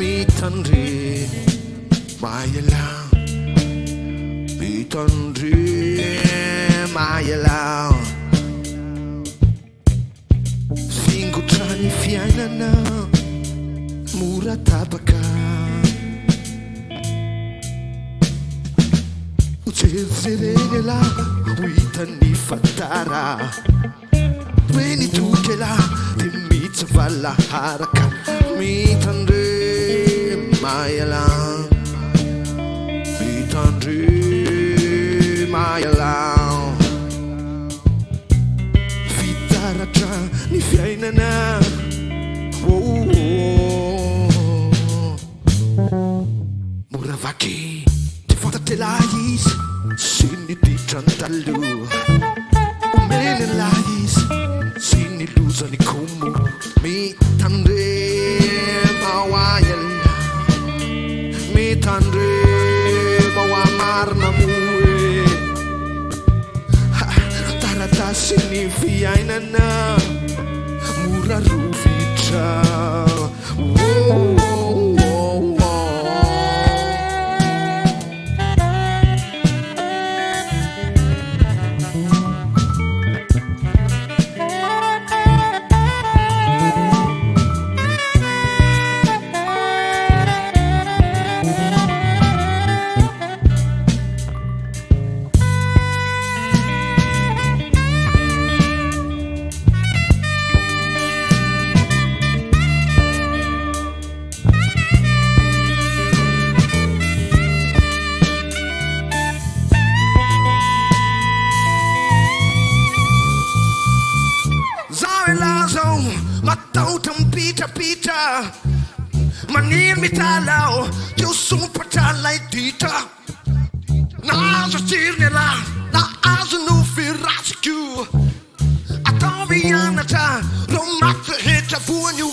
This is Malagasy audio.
mi tanri mayalang mi tanri mayalang fingo trani fiainana mora tapaka ucezerenela uitani fatara Weni tukela timita vala haraka mitandre mayalang mitandre mayalang fitaratra ni fiainana muravaki ty fantatela izy siny ditrantalo omenela izy sini luzani kumu mi tandre mawayala mi tandre mawamarna muwe tarata sini fiainana muraruvitra Matau pita pita Manin mitalaw Diyosun patalay tita Nasa sirnila Na aso no firasku Ataw biyang nata Romata hita buwan yu